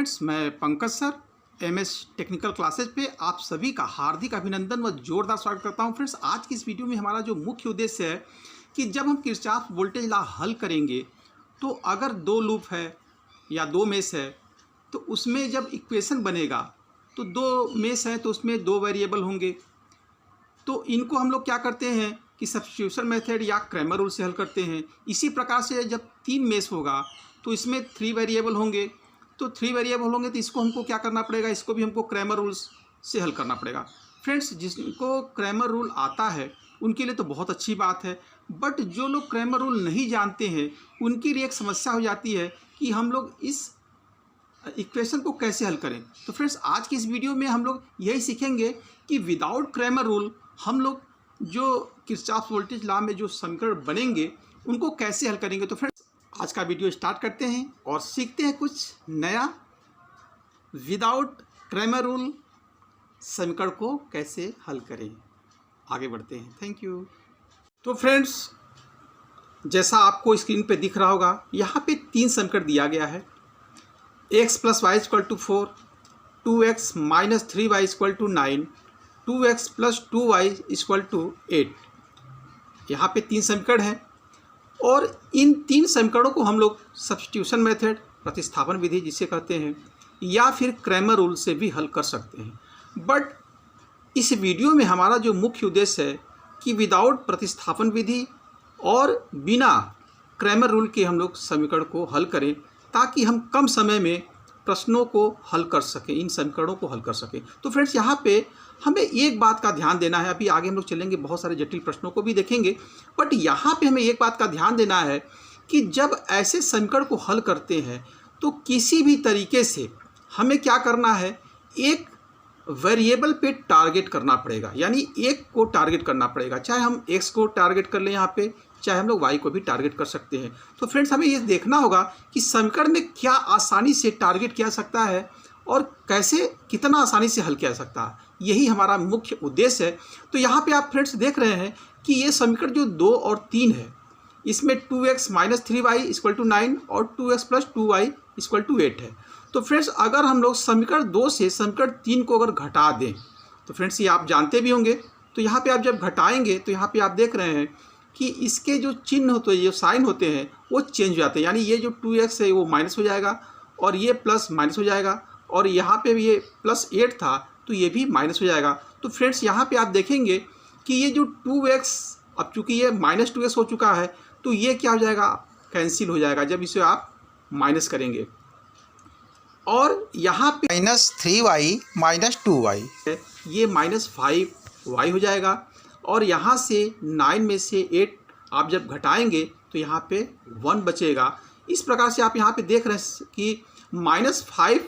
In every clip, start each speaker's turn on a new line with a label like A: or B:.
A: Friends, मैं Pankaj sir MS technical classes पे आप सभी का हार्दिक अभिनंदन व जोरदार स्वागत करता हूं। फ्रेंड्स, आज की इस वीडियो में हमारा जो मुख्य उद्देश्य है कि जब हम किरचॉफ वोल्टेज लॉ हल करेंगे तो अगर दो लूप है या दो मेश है तो उसमें जब इक्वेशन बनेगा तो दो मेश हैं तो उसमें दो वेरिएबल होंगे। तो इनको हम लोग क्या करते हैं कि सब्स्टिट्यूशन मेथड या क्रैमर रूल से हल करते हैं। इसी प्रकार से जब तीन मेश होगा तो इसमें थ्री वेरिएबल होंगे। तो थ्री वेरिएबल होंगे तो इसको हमको क्या करना पड़ेगा, इसको भी हमको क्रैमर रूल्स से हल करना पड़ेगा। फ्रेंड्स, जिनको क्रैमर रूल आता है उनके लिए तो बहुत अच्छी बात है, बट जो लोग क्रैमर रूल नहीं जानते हैं उनके लिए एक समस्या हो जाती है कि हम लोग इस इक्वेशन को कैसे हल करें। तो फ्रेंड्स, आज की इस वीडियो में हम लोग यही सीखेंगे कि विदाउट क्रैमर रूल हम लोग जो किरचॉफ वोल्टेज लॉ में जो समीकरण बनेंगे उनको कैसे हल करेंगे। तो फ्रेंड्स, आज का वीडियो स्टार्ट करते हैं और सीखते हैं कुछ नया। विदाउट क्रैमर रूल समीकरण को कैसे हल करें, आगे बढ़ते हैं। Thank you. तो फ्रेंड्स, जैसा आपको स्क्रीन पे दिख रहा होगा, यहाँ पे तीन समीकरण दिया गया है। x + y = 4, 2x - 3y = 9, 2x + 2y = 8। यहाँ पे तीन समीकरण हैं और इन तीन समीकरणों को हम लोग सब्स्टिट्यूशन मेथड, प्रतिस्थापन विधि जिसे कहते हैं, या फिर क्रैमर रूल से भी हल कर सकते हैं। बट इस वीडियो में हमारा जो मुख्य उद्देश्य है कि विदाउट प्रतिस्थापन विधि और बिना क्रैमर रूल के हम लोग समीकरण को हल करें ताकि हम कम समय में प्रश्नों को हल कर सकें, इन समीकरणों को हल कर सकें। तो फ्रेंड्स, यहाँ पे हमें एक बात का ध्यान देना है। अभी आगे हम लोग चलेंगे, बहुत सारे जटिल प्रश्नों को भी देखेंगे, बट यहाँ पे हमें एक बात का ध्यान देना है कि जब ऐसे समीकरण को हल करते हैं तो किसी भी तरीके से हमें क्या करना है, एक वेरिएबल पे टारगेट करना पड़ेगा, यानी एक को टारगेट करना पड़ेगा। चाहे हम एक्स को टारगेट कर लें यहाँ पे, चाहे हम लोग वाई को भी टारगेट कर सकते हैं। तो फ्रेंड्स, हमें ये देखना होगा कि समीकरण में क्या आसानी से टारगेट किया सकता है और कैसे कितना आसानी से हल किया जा सकता है, यही हमारा मुख्य उद्देश्य है। तो यहाँ पे आप फ्रेंड्स देख रहे हैं कि ये समीकरण जो 2 और 3 है, इसमें 2x - 3y = 9 और 2x + 2y = 8 है। तो फ्रेंड्स, अगर हम लोग समीकरण 2 से समीकरण 3 को अगर घटा दें तो फ्रेंड्स ये आप जानते भी होंगे। तो यहाँ पे आप जब घटाएंगे तो यहाँ पे आप देख रहे हैं कि इसके जो चिन्ह होते हैं, जो साइन होते हैं, वो चेंज हो जाते हैं। यानी ये जो 2x है वो माइनस हो जाएगा और ये प्लस माइनस हो जाएगा, और यहाँ पे भी ये +8 था तो ये भी माइनस हो जाएगा। तो फ्रेंड्स, यहाँ पे आप देखेंगे कि ये जो 2x, अब चूँकि ये -2x हो चुका है तो ये क्या हो जाएगा, कैंसिल हो जाएगा जब इसे आप माइनस करेंगे। और यहाँ पे
B: -3y - 2y
A: ये -5y हो जाएगा, और यहाँ से 9 में से 8 आप जब घटाएंगे तो यहाँ पे 1 बचेगा। इस प्रकार से आप यहाँ पे देख रहे हैं कि -5y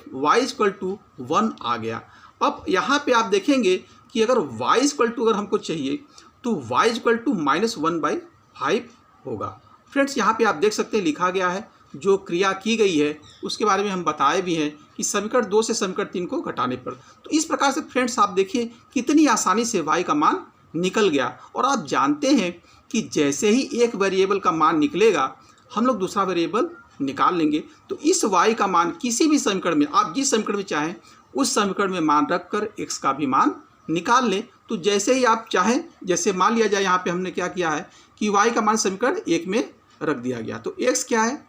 A: = 1 आ गया। अब यहाँ पे आप देखेंगे कि अगर y अगर हमको चाहिए तो y = -1/5 होगा। फ्रेंड्स, यहाँ पे आप देख सकते हैं लिखा गया है, जो क्रिया की गई है उसके बारे में हम बताए भी हैं कि समीकरण 2 से समीकरण 3 को घटाने पर। तो इस प्रकार से फ्रेंड्स आप देखिए कितनी आसानी से y का मान निकल गया। और आप जानते हैं कि जैसे ही एक वेरिएबल का मान निकलेगा हम लोग दूसरा वेरिएबल निकाल लेंगे। तो इस y का मान किसी भी समीकरण में, आप जिस समीकरण में चाहें उस समीकरण में मान रखकर x का भी मान निकाल लें। तो जैसे ही आप चाहें, जैसे मान लिया जाए यहाँ पे हमने क्या किया है कि y का मान समीकरण 1 में रख दिया गया। तो x क्या है,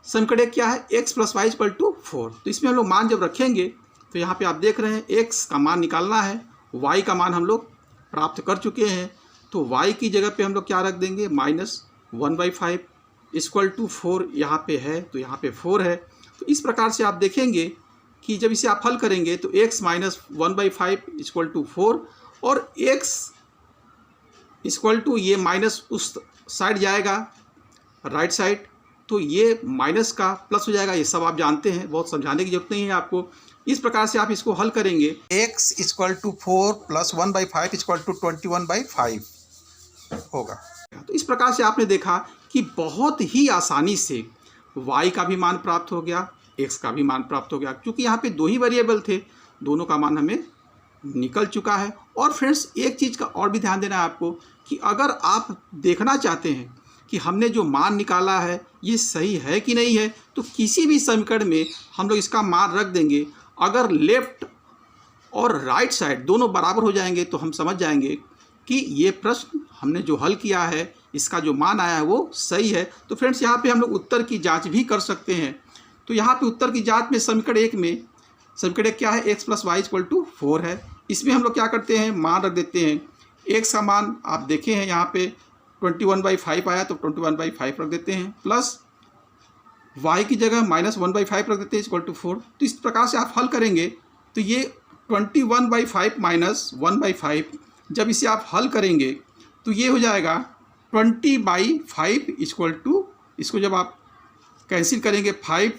A: समीकरण 1 क्या है, x + y = 4। तो इसमें हम लोग मान जब रखेंगे तो यहाँ पे आप देख रहे हैं x का मान निकालना है, y का मान हम लोग प्राप्त कर चुके हैं। तो y की जगह पे हम लोग क्या रख देंगे, -1/5 = 4 यहाँ पे है, तो यहाँ पे 4 है। तो इस प्रकार से आप देखेंगे कि जब इसे आप हल करेंगे तो x - 1/5 = 4 और x = ये माइनस उस साइड जाएगा, राइट साइड, तो ये माइनस का प्लस हो जाएगा। ये सब आप जानते हैं, बहुत समझाने की जरूरत नहीं है आपको। इस प्रकार से आप इसको हल करेंगे।
B: x = 4 + 1/5 = 21/5 होगा।
A: तो इस प्रकार से आपने देखा कि बहुत ही आसानी से y का भी मान प्राप्त हो गया, x का भी मान प्राप्त हो गया, क्योंकि यहाँ पे दो ही वेरिएबल थे, दोनों का मान हमें निकल चुका है। और फ्रेंड्स, एक चीज़ का और भी ध्यान देना है आपको कि अगर आप देखना चाहते हैं कि हमने जो मान निकाला है ये सही है कि नहीं है, तो किसी भी समीकरण में हम लोग इसका मान रख देंगे। अगर लेफ्ट और राइट साइड दोनों बराबर हो जाएंगे तो हम समझ जाएंगे कि ये प्रश्न हमने जो हल किया है इसका जो मान आया है वो सही है। तो फ्रेंड्स यहाँ पे हम लोग उत्तर की जांच भी कर सकते हैं। तो यहाँ पे उत्तर की जांच में समीकरण एक में समीकरण एक क्या है, x + y = 4 है। इसमें हम लोग क्या करते हैं, मान रख देते हैं। x का मान आप देखे हैं यहाँ पे 21/5 आया तो 21/5 रख देते हैं, प्लस y की जगह -1/5 रख देते हैं =4। तो इस प्रकार से आप हल करेंगे तो ये 21/5 - 1/5 जब इसे आप हल करेंगे तो ये हो जाएगा 20/5 = इसको जब आप कैंसिल करेंगे 5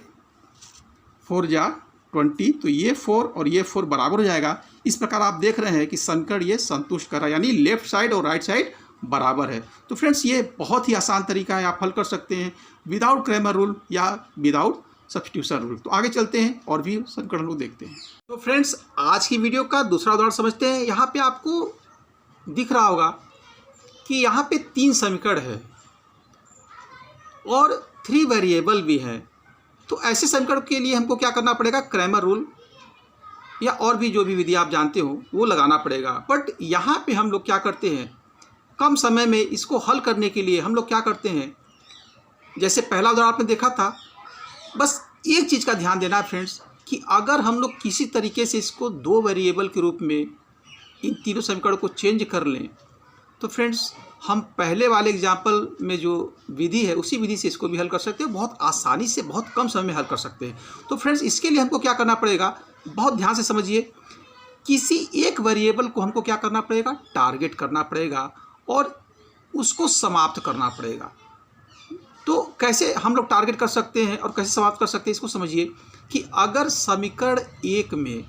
A: 4 जा 20 तो ये 4 और ये 4 बराबर हो जाएगा। इस प्रकार आप देख रहे हैं कि समीकरण ये संतुष्ट कर रहा है, यानी लेफ्ट साइड और राइट साइड बराबर है। तो फ्रेंड्स ये बहुत ही आसान तरीका है, आप हल कर सकते हैं विदाउट क्रैमर रूल या विदाउट सब्स्टिट्यूशन रूल। तो आगे चलते हैं और भी समीकरण लोग देखते हैं। तो फ्रेंड्स आज की वीडियो का दूसरा उदाहरण समझते हैं। यहाँ पे आपको दिख रहा होगा कि यहाँ पे 3 समीकरण है और 3 वेरिएबल भी है। तो ऐसे समीकरण के लिए हमको क्या करना पड़ेगा, क्रैमर रूल या और भी जो भी विधि आप जानते हो वो लगाना पड़ेगा। बट यहाँ पे हम लोग क्या करते हैं, कम समय में इसको हल करने के लिए हम लोग क्या करते हैं, जैसे पहला उदाहरण आपने देखा था, बस एक चीज़ का ध्यान देना है फ्रेंड्स कि अगर हम लोग किसी तरीके से इसको 2 वेरिएबल के रूप में इन तीनों समीकरणों को चेंज कर लें तो फ्रेंड्स हम पहले वाले एग्जाम्पल में जो विधि है उसी विधि से इसको भी हल कर सकते हैं, बहुत आसानी से बहुत कम समय में हल कर सकते हैं। तो फ्रेंड्स इसके लिए हमको क्या करना पड़ेगा, बहुत ध्यान से समझिए, किसी एक वेरिएबल को हमको क्या करना पड़ेगा, टारगेट करना पड़ेगा और उसको समाप्त करना पड़ेगा। तो कैसे हम लोग टारगेट कर सकते हैं और कैसे समाप्त कर सकते हैं इसको समझिए कि अगर समीकरण एक में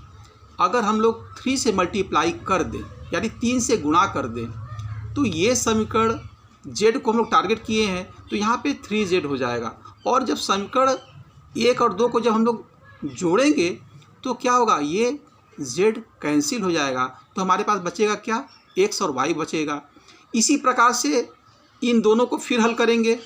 A: अगर हम लोग 3 से मल्टीप्लाई कर दें यानी 3 से गुणा कर दें तो ये समीकरण z को हम लोग टारगेट किए हैं तो यहाँ पे 3z हो जाएगा। और जब समीकरण 1 और 2 को जब हम लोग जोड़ेंगे तो क्या होगा, ये z कैंसिल हो जाएगा तो हमारे पास बचेगा क्या, x और y बचेगा। इसी प्रकार से इन दोनों को फिर हल करेंगे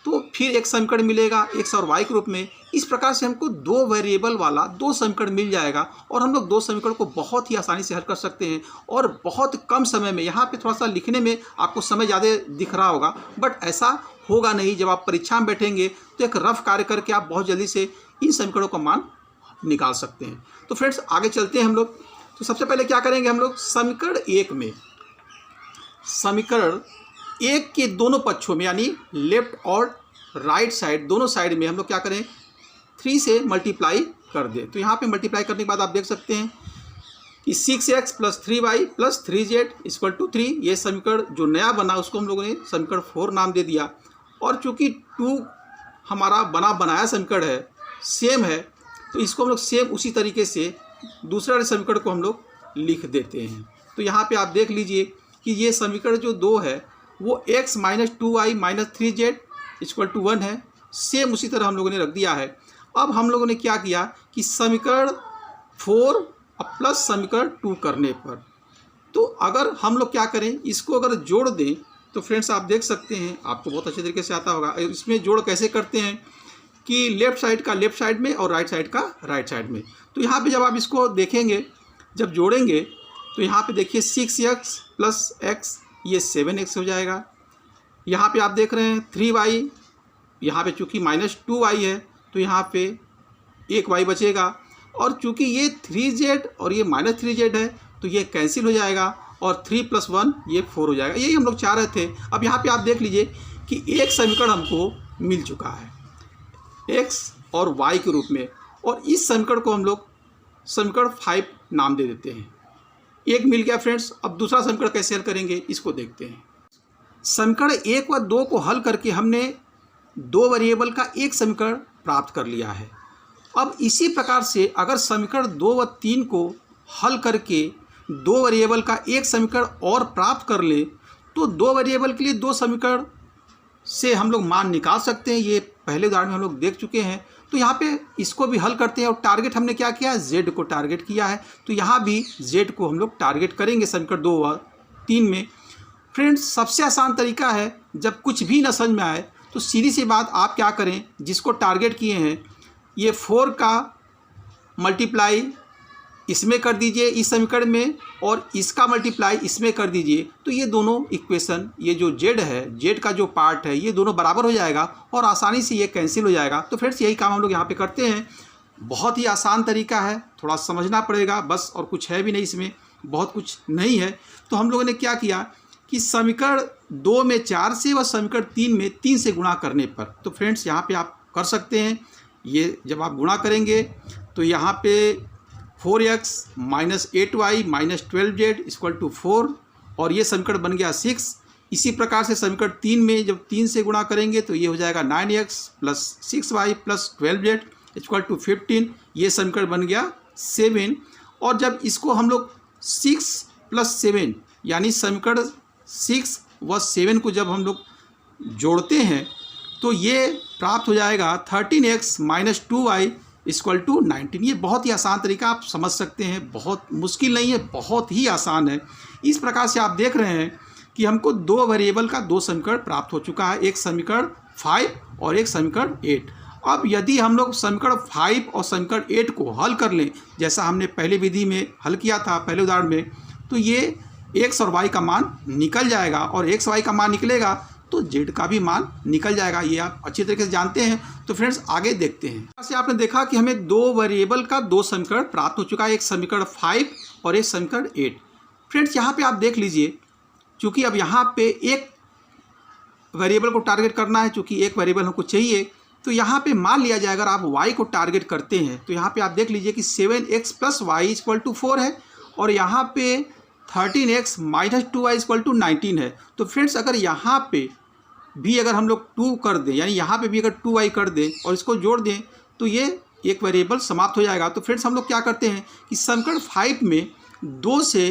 A: तो फिर एक समीकरण मिलेगा x और y के रूप में। इस प्रकार से हमको 2 वेरिएबल वाला 2 समीकरण मिल जाएगा और हम लोग 2 समीकरण को बहुत ही आसानी से हल कर सकते हैं और बहुत कम समय में। यहाँ पे थोड़ा सा लिखने में आपको समय ज़्यादा दिख रहा होगा बट ऐसा होगा नहीं। जब आप परीक्षा में बैठेंगे तो एक रफ कार्य करके आप बहुत जल्दी से इन समीकरणों का मान निकाल सकते हैं। तो फ्रेंड्स आगे चलते हैं हम लोग। तो सबसे पहले क्या करेंगे हम लोग, समीकरण 1 में समीकरण 1 के दोनों पक्षों में यानी लेफ्ट और राइट साइड दोनों साइड में हम लोग क्या करें, 3 से मल्टीप्लाई कर दें। तो यहाँ पे मल्टीप्लाई करने के बाद आप देख सकते हैं कि 6x + 3y + 3z = 3। ये समीकरण जो नया बना उसको हम लोगों ने समीकरण 4 नाम दे दिया। और चूँकि 2 हमारा बनाया समीकरण है, सेम है, तो इसको हम लोग सेम उसी तरीके से दूसरा समीकरण को हम लोग लिख देते हैं। तो यहाँ पे आप देख लीजिए कि ये समीकरण जो 2 है वो x - 2y - 3z = 1 है। सेम उसी तरह हम लोगों ने रख दिया है। अब हम लोगों ने क्या किया कि समीकरण 4 प्लस समीकरण 2 करने पर, तो अगर हम लोग क्या करें, इसको अगर जोड़ दें तो फ्रेंड्स आप देख सकते हैं, आपको बहुत अच्छे तरीके से आता होगा। इसमें जोड़ कैसे करते हैं कि लेफ्ट साइड का लेफ्ट साइड में और राइट साइड का राइट साइड में। तो यहाँ पे जब आप इसको देखेंगे, जब जोड़ेंगे तो यहाँ पे देखिए 6x + x ये 7x हो जाएगा। यहाँ पे आप देख रहे हैं 3y, यहाँ पे चूँकि -2y है तो यहाँ पे 1y बचेगा। और चूँकि ये 3z और ये -3z है तो ये कैंसिल हो जाएगा और 3 + 1 ये 4 हो जाएगा। यही हम लोग चाह रहे थे। अब यहाँ पे आप देख लीजिए कि एक समीकरण हमको मिल चुका है x और y के रूप में, और इस समीकरण को हम लोग समीकरण 5 नाम दे देते हैं। एक मिल गया फ्रेंड्स। अब दूसरा समीकरण कैसे हल करेंगे इसको देखते हैं। समीकरण 1 व 2 को हल करके हमने 2 वेरिएबल का एक समीकरण प्राप्त कर लिया है। अब इसी प्रकार से अगर समीकरण 2 व 3 को हल करके 2 वेरिएबल का एक समीकरण और प्राप्त कर ले तो 2 वेरिएबल के लिए 2 समीकरण से हम लोग मान निकाल सकते हैं। ये पहले उदाहरण में हम लोग देख चुके हैं। तो यहाँ पे इसको भी हल करते हैं और टारगेट हमने क्या किया है, z को टारगेट किया है। तो यहाँ भी z को हम लोग टारगेट करेंगे समीकरण 2 व 3 में। फ्रेंड्स सबसे आसान तरीका है, जब कुछ भी न समझ में आए तो सीधी सी बात आप क्या करें, जिसको टारगेट किए हैं ये 4 का मल्टीप्लाई इसमें कर दीजिए इस समीकरण में, और इसका मल्टीप्लाई इसमें कर दीजिए, तो ये दोनों इक्वेशन, ये जो z है, z का जो पार्ट है, ये दोनों बराबर हो जाएगा और आसानी से ये कैंसिल हो जाएगा। तो फ्रेंड्स यही काम हम लोग यहाँ पे करते हैं। बहुत ही आसान तरीका है, थोड़ा समझना पड़ेगा बस, और कुछ है भी नहीं इसमें, बहुत कुछ नहीं है। तो हम लोगों ने क्या किया कि समीकरण 2 में 4 से और समीकरण 3 में 3 से गुणा करने पर, तो फ्रेंड्स यहाँ पे आप कर सकते हैं। ये जब आप गुणा करेंगे तो यहाँ पे 4x minus 8y minus 12z equal to 4, और ये समीकरण बन गया 6। इसी प्रकार से समीकरण 3 में जब 3 से गुणा करेंगे तो ये हो जाएगा 9x plus 6y plus 12z equal to 15, ये समीकरण बन गया 7। और जब इसको हम लोग 6 प्लस 7 यानी समीकरण 6 व 7 को जब हम लोग जोड़ते हैं तो ये प्राप्त हो जाएगा 13x minus 2y equal to 19। ये बहुत ही आसान तरीका, आप समझ सकते हैं, बहुत मुश्किल नहीं है, बहुत ही आसान है। इस प्रकार से आप देख रहे हैं कि हमको 2 वेरिएबल का 2 समीकरण प्राप्त हो चुका है, एक समीकरण 5 और एक समीकरण 8। अब यदि हम लोग समीकरण 5 और समीकरण 8 को हल कर लें, जैसा हमने पहले विधि में हल किया था, पहले उदाहरण में, तो ये x और y का मान निकल जाएगा, और x y का मान निकलेगा तो z का भी मान निकल जाएगा। ये आप अच्छी तरीके से जानते हैं। तो फ्रेंड्स आगे देखते हैं। ऐसे आपने देखा कि हमें 2 वेरिएबल का 2 समीकरण प्राप्त हो चुका है, एक समीकरण 5 और एक समीकरण 8। फ्रेंड्स यहाँ पे आप देख लीजिए, चूँकि अब यहाँ पे एक वेरिएबल को टारगेट करना है, चूँकि एक वेरिएबल हमको चाहिए, तो यहाँ पे मान लिया जाए अगर आप y को टारगेट करते हैं तो यहाँ पे आप देख लीजिए कि 7x plus Y equal to 4 है, और यहाँ पे 13x minus 2y equal to 19 है। तो फ्रेंड्स अगर यहाँ पे भी अगर हम लोग 2 कर दें, यानी यहाँ पे भी अगर 2y कर दें और इसको जोड़ दें, तो ये एक वेरिएबल समाप्त हो जाएगा। तो फ्रेंड्स हम लोग क्या करते हैं कि समीकरण 5 में 2 से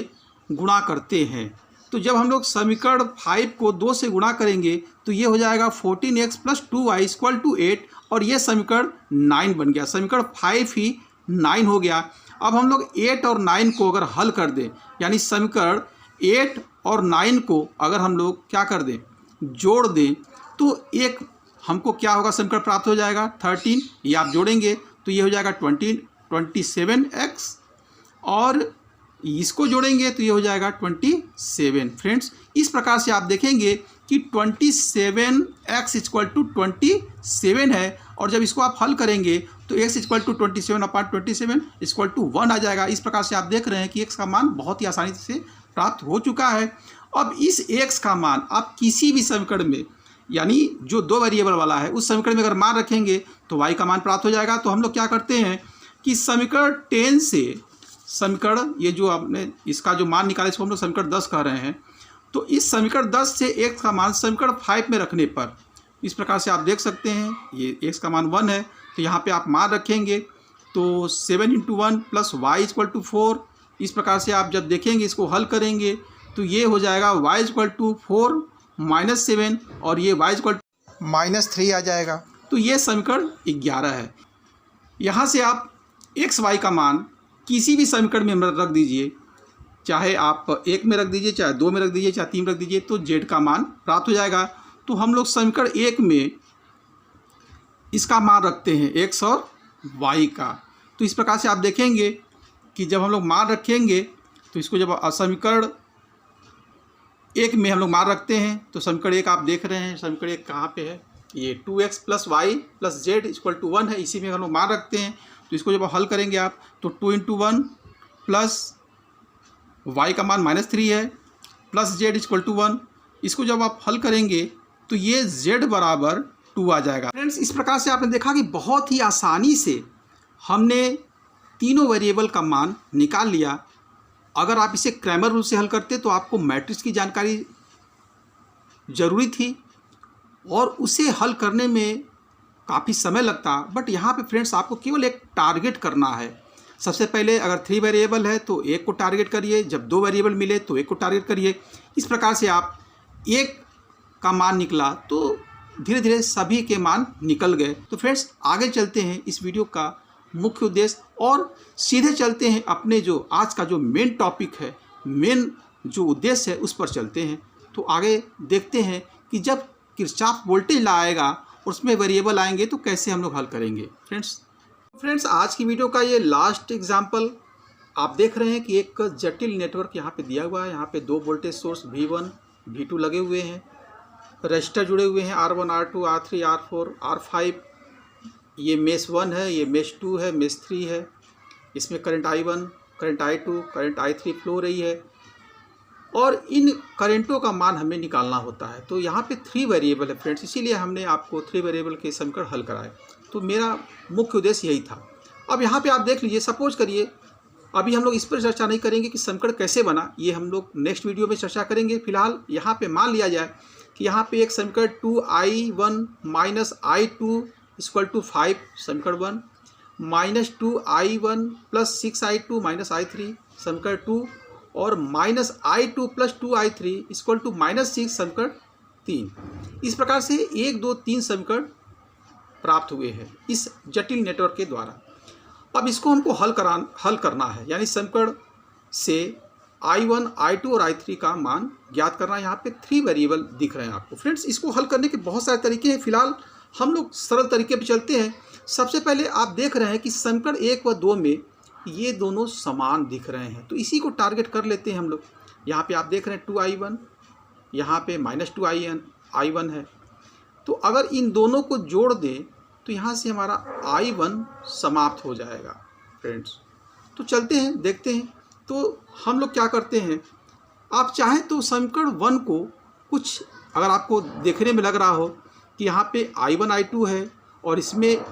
A: गुणा करते हैं। तो जब हम लोग समीकरण 5 को 2 से गुणा करेंगे तो ये हो जाएगा 14x plus 2y equal to 8, और ये समीकरण 9 बन गया। समीकरण 5 ही 9 हो गया। अब हम लोग 8 और 9 को अगर हल कर दें, यानी समीकरण 8 और 9 को अगर हम लोग क्या कर दें, जोड़ दें, तो एक हमको क्या होगा, समीकरण प्राप्त हो जाएगा 13। ये आप जोड़ेंगे तो ये हो जाएगा 27x, और इसको जोड़ेंगे तो ये हो जाएगा 27। फ्रेंड्स इस प्रकार से आप देखेंगे कि 27x इक्वल टू 27 है, और जब इसको आप हल करेंगे तो x equal to 27/27 equal to 1 आ जाएगा। इस प्रकार से आप देख रहे हैं कि x का मान बहुत ही आसानी से प्राप्त हो चुका है। अब इस x का मान आप किसी भी समीकरण में, यानी जो 2 वेरिएबल वाला है, उस समीकरण में अगर मान रखेंगे तो y का मान प्राप्त हो जाएगा। तो हम लोग क्या करते हैं कि समीकरण 10 से समीकरण, ये जो आपने इसका जो मान निकाला इसको हम लोग समीकरण 10 कह रहे हैं, तो इस समीकरण 10 से x का मान समीकरण 5 में रखने पर इस प्रकार से आप देख सकते हैं, ये x का मान 1 है, तो यहाँ पे आप मान रखेंगे तो 7 × 1 प्लस y इक्वल टू 4। इस प्रकार से आप जब देखेंगे, इसको हल करेंगे तो ये हो जाएगा y इक्वल टू 4 माइनस 7, और ये y इक्वल टू
B: -3 आ जाएगा।
A: तो ये समीकरण 11 है। यहाँ से आप x y का मान किसी भी समीकरण में रख दीजिए, चाहे आप 1 में रख दीजिए, चाहे 2 में रख दीजिए, चाहे 3 में रख दीजिए, तो z का मान प्राप्त हो जाएगा। तो हम लोग समीकरण 1 में इसका मान रखते हैं x और y का। तो इस प्रकार से आप देखेंगे कि जब हम लोग मान रखेंगे तो इसको जब समीकरण 1 में हम लोग मान रखते हैं तो समीकरण 1 आप देख रहे हैं, समीकरण 1 कहाँ पे है, ये 2x plus Y plus Z equal to 1 है, इसी में हम लोग मान रखते हैं। तो इसको जब हल करेंगे आप तो 2 × 1 प्लस y का मान -3 है प्लस z इक्वल टू 1, इसको जब आप हल करेंगे तो ये z बराबर 2 आ जाएगा। फ्रेंड्स इस प्रकार से आपने देखा कि बहुत ही आसानी से हमने तीनों वेरिएबल का मान निकाल लिया। अगर आप इसे क्रैमर रूल से हल करते तो आपको मैट्रिक्स की जानकारी ज़रूरी थी और उसे हल करने में काफ़ी समय लगता, बट यहाँ पे फ्रेंड्स आपको केवल एक टारगेट करना है। सबसे पहले अगर 3 वेरिएबल है तो 1 को टारगेट करिए, जब 2 वेरिएबल मिले तो 1 को टारगेट करिए। इस प्रकार से आप 1 का मान निकला तो धीरे धीरे सभी के मान निकल गए। तो फ्रेंड्स आगे चलते हैं इस वीडियो का मुख्य उद्देश्य और सीधे चलते हैं अपने जो आज का जो मेन टॉपिक है, मेन जो उद्देश्य है उस पर चलते हैं। तो आगे देखते हैं कि जब किरचॉफ वोल्टेज लॉ आएगा और उसमें वेरिएबल आएंगे तो कैसे हम लोग हल करेंगे। फ्रेंड्स आज की वीडियो का ये लास्ट एग्जाम्पल आप देख रहे हैं कि एक जटिल नेटवर्क यहाँ पे दिया हुआ है। यहाँ पे दो वोल्टेज सोर्स V1 V2 लगे हुए हैं, रजिस्टर जुड़े हुए हैं R1 R2 R3 R4 R5। ये मेश 1 है, ये मेश 2 है, मेश 3 है। इसमें current I1 current I2 current I3 flow हो रही है और इन करंटों का मान हमें निकालना होता है। तो यहाँ पे 3 वेरिएबल है फ्रेंड्स, इसीलिए हमने आपको 3 वेरिएबल के समीकरण हल कराए। तो मेरा मुख्य उद्देश्य यही था। अब यहाँ पे आप देख लीजिए, सपोज करिए, अभी हम लोग इस पर चर्चा नहीं करेंगे कि समीकरण कैसे बना, ये हम लोग नेक्स्ट वीडियो में चर्चा करेंगे। फिलहाल यहाँ पे मान लिया जाए कि यहाँ पे एक समीकरण 2I1 minus I2 equal to 5 समीकरण 1, minus 2I1 plus 6I2 minus I3 समीकरण 2 और minus I2 plus 2I3 equal to minus 6 समीकरण 3। इस प्रकार से 1 2 3 समीकरण प्राप्त हुए हैं इस जटिल नेटवर्क के द्वारा। अब इसको हमको हल करना है, यानी समीकरण से I1 I2 और I3 का मान ज्ञात करना है। यहाँ पे 3 वेरिएबल दिख रहे हैं आपको। फ्रेंड्स इसको हल करने के बहुत सारे तरीके हैं, फिलहाल हम लोग सरल तरीके पे चलते हैं। सबसे पहले आप देख रहे हैं कि समीकरण 1 व 2 में ये दोनों समान दिख रहे हैं, तो इसी को टारगेट कर लेते हैं हम लोग। यहाँ पे आप देख रहे हैं 2I1, यहाँ पे माइनस 2I1 है। तो अगर इन दोनों को जोड़ दें तो यहाँ से हमारा I1 समाप्त हो जाएगा फ्रेंड्स। तो चलते हैं देखते हैं। तो हम लोग क्या करते हैं, आप चाहें तो समीकरण 1 को कुछ अगर आपको देखने में लग रहा हो कि यहाँ पे I1 I2 है और इसमें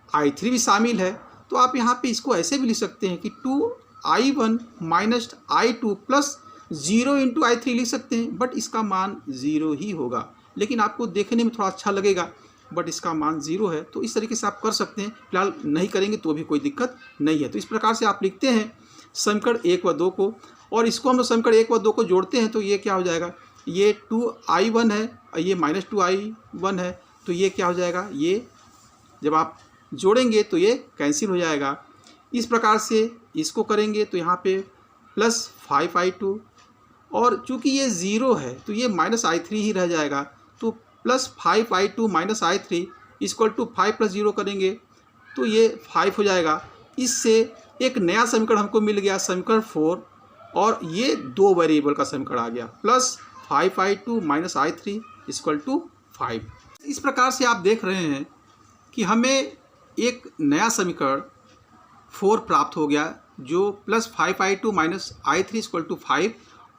A: I3 भी शामिल है, तो आप यहाँ पे इसको ऐसे भी लिख सकते हैं कि 2I1 minus I2 plus 0 into I3 लिख सकते हैं, बट इसका मान 0 ही होगा। लेकिन आपको देखने में थोड़ा अच्छा लगेगा, बट इसका मान 0 है। तो इस तरीके से आप कर सकते हैं। फिलहाल नहीं करेंगे तो भी कोई दिक्कत नहीं है। तो इस प्रकार से आप लिखते हैं समीकरण 1 व 2 को, और इसको हम लोग समीकरण 1 व 2 को जोड़ते हैं तो ये क्या हो जाएगा, ये 2I1 है और ये माइनस 2I1 है, तो ये क्या हो जाएगा, ये जब आप जोड़ेंगे तो ये कैंसिल हो जाएगा। इस प्रकार से इसको करेंगे तो यहाँ पे प्लस 5I2, और चूँकि ये 0 है तो ये माइनस I3 ही रह जाएगा। तो plus 5I2 minus I3 equal to 5 plus 0 करेंगे तो ये 5 हो जाएगा। इससे एक नया समीकरण हमको मिल गया, समीकरण 4, और ये 2 वेरिएबल का समीकरण आ गया, plus 5I2 minus I3 equal to 5। इस प्रकार से आप देख रहे हैं कि हमें एक नया समीकरण 4 प्राप्त हो गया, जो plus 5I2 minus I3 equal to 5,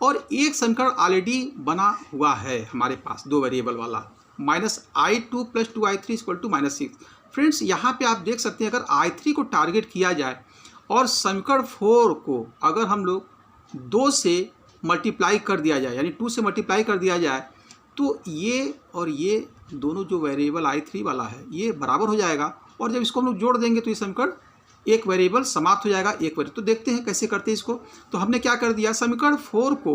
A: और एक समीकरण ऑलरेडी बना हुआ है हमारे पास 2 वेरिएबल वाला, minus I2 plus 2I3 equal to minus 6। Friends यहाँ पे आप देख सकते हैं, अगर I3 को टारगेट किया जाए और समीकरण 4 को अगर हम लोग 2 से मल्टीप्लाई कर दिया जाए, यानी 2 से मल्टीप्लाई कर दिया जाए, तो ये और ये दोनों जो वेरिएबल I3 वाला है ये बराबर हो जाएगा, और जब इसको हम लोग जोड़ देंगे तो ये समीकरण एक वेरिएबल समाप्त हो जाएगा, एक वेरिएबल। तो देखते हैं कैसे करते हैं इसको। तो हमने क्या कर दिया, समीकरण 4 को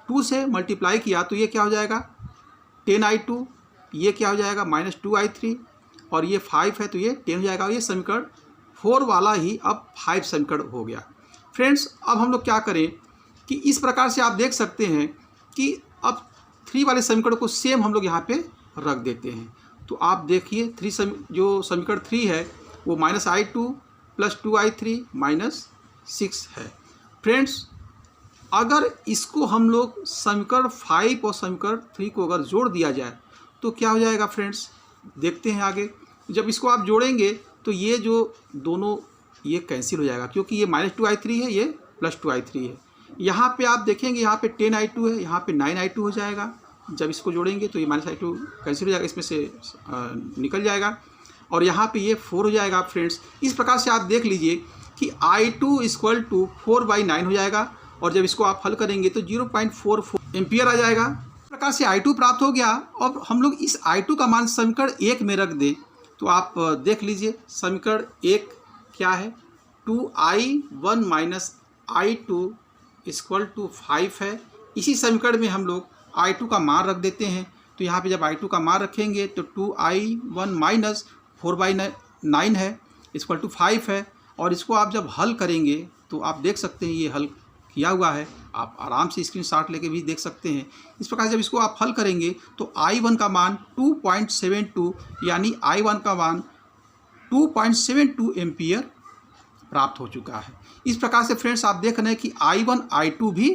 A: 2 से मल्टीप्लाई किया तो ये क्या हो जाएगा 10I2, ये क्या हो जाएगा माइनस 2I3, और ये 5 है तो ये 10 हो जाएगा। ये समीकरण 4 वाला ही अब 5 समीकरण हो गया। फ्रेंड्स अब हम लोग क्या करें कि इस प्रकार से आप देख सकते हैं कि अब 3 वाले समीकरण को सेम हम लोग यहाँ पे रख देते हैं। तो आप देखिए जो समीकरण 3 है वो minus I2 plus 2I3 minus 6 है। फ्रेंड्स अगर इसको हम लोग समीकरण 5 और समीकरण 3 को अगर जोड़ दिया जाए तो क्या हो जाएगा फ्रेंड्स, देखते हैं आगे। जब इसको आप जोड़ेंगे तो ये जो दोनों ये कैंसिल हो जाएगा, क्योंकि ये माइनस 2I3 है, ये प्लस 2I3 है। यहाँ पे आप देखेंगे यहाँ पे 10I2 है, यहाँ पे 9I2 हो जाएगा। जब इसको जोड़ेंगे तो ये माइनस I2 कैंसिल हो जाएगा, इसमें से निकल जाएगा, और यहाँ पे ये 4 हो जाएगा। फ्रेंड्स इस प्रकार से आप देख लीजिए कि I2 इक्वल टू 4/9 हो जाएगा, और जब इसको आप हल करेंगे तो 0.44 एम्पियर आ जाएगा। इस प्रकार से I2 प्राप्त हो गया। अब हम लोग इस I2 का मान समीकरण 1 में रख दें तो आप देख लीजिए समीकरण 1 क्या है, 2I1 minus I2 equal to 5 है। इसी समीकरण में हम लोग I2 का मान रख देते हैं। तो यहाँ पे जब I2 का मान रखेंगे तो 2I1 माइनस 4/9 है इक्वल टू 5 है, और इसको आप जब हल करेंगे तो आप देख सकते हैं ये हल किया हुआ है। आप आराम से स्क्रीनशॉट लेके भी देख सकते हैं। इस प्रकार जब इसको आप हल करेंगे तो I1 का मान 2.72 यानी I1 का मान 2.72 एम्पियर प्राप्त हो चुका है। इस प्रकार से फ्रेंड्स आप देख रहे हैं कि I1 I2 भी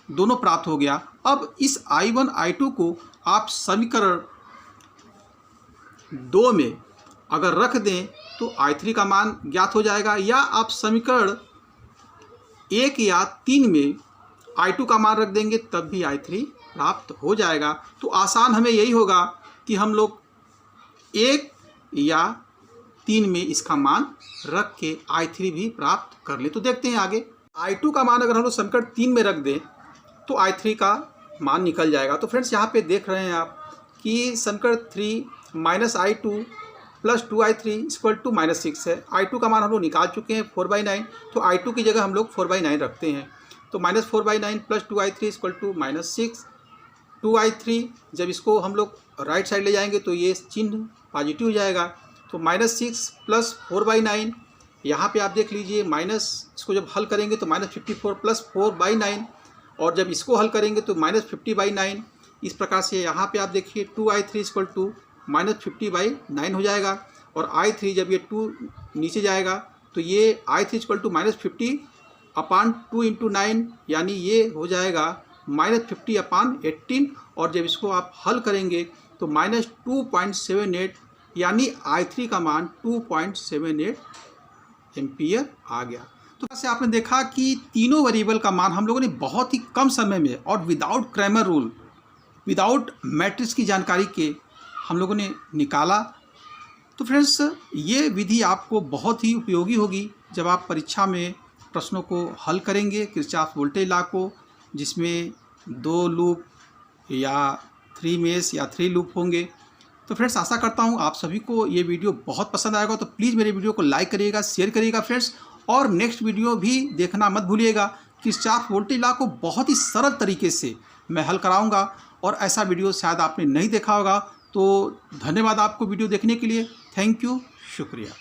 A: दोनों प्राप्त हो गया। अब इस I1 I2 को आप समीकरण 2 में अगर रख दें तो I3 का मान ज्ञात हो जाएगा, या आप समीकरण 1 या 3 में I2 का मान रख देंगे तब भी I3 प्राप्त हो जाएगा। तो आसान हमें यही होगा कि हम लोग 1 या 3 में इसका मान रख के I3 भी प्राप्त कर ले। तो देखते हैं आगे। I2 का मान अगर हम लोग समीकरण 3 में रख दें तो I3 का मान निकल जाएगा। तो फ्रेंड्स यहाँ पे देख रहे हैं आप कि समीकरण 3 minus I2 plus 2I3 equal to -6 है। I2 का मान हम लोग निकाल चुके हैं 4/9, तो I2 की जगह हम लोग 4/9 रखते हैं। तो -4/9 plus 2I3 equal to -6। 2I3 जब इसको हम लोग राइट साइड ले जाएंगे तो ये चिन्ह पॉजिटिव हो जाएगा। तो -6 प्लस 4/9, यहाँ पे आप देख लीजिए इसको जब हल करेंगे तो -54 प्लस 4/9, और जब इसको हल करेंगे तो -50/9। इस प्रकार से यहाँ पे आप देखिए 2I3 इक्वल टू -50/9 हो जाएगा, और I3 जब ये 2 नीचे जाएगा तो ये I3 इक्वल टू -50/2 इंटू 9 यानी ये हो जाएगा -50/18, और जब इसको आप हल करेंगे तो -2.78 यानी I3 का मान 2.78 एम्पियर आ गया। तो ऐसे आपने देखा कि तीनों वेरिएबल का मान हम लोगों ने बहुत ही कम समय में और without Cramer rule, without matrix की जानकारी के हम लोगों ने निकाला। तो फ्रेंड्स ये विधि आपको बहुत ही उपयोगी होगी जब आप परीक्षा में प्रश्नों को हल करेंगे किरचॉफ वोल्टेज लॉ को, जिसमें 2 लूप या 3 मेश या 3 लूप होंगे। तो फ्रेंड्स आशा करता हूँ आप सभी को ये वीडियो बहुत पसंद आएगा। तो प्लीज़ मेरे वीडियो को लाइक करिएगा, शेयर करिएगा फ्रेंड्स, और नेक्स्ट वीडियो भी देखना मत भूलिएगा। किरचॉफ वोल्टेज लॉ को बहुत ही सरल तरीके से मैं हल कराऊंगा, और ऐसा वीडियो शायद आपने नहीं देखा होगा। तो धन्यवाद आपको वीडियो देखने के लिए। थैंक यू, शुक्रिया।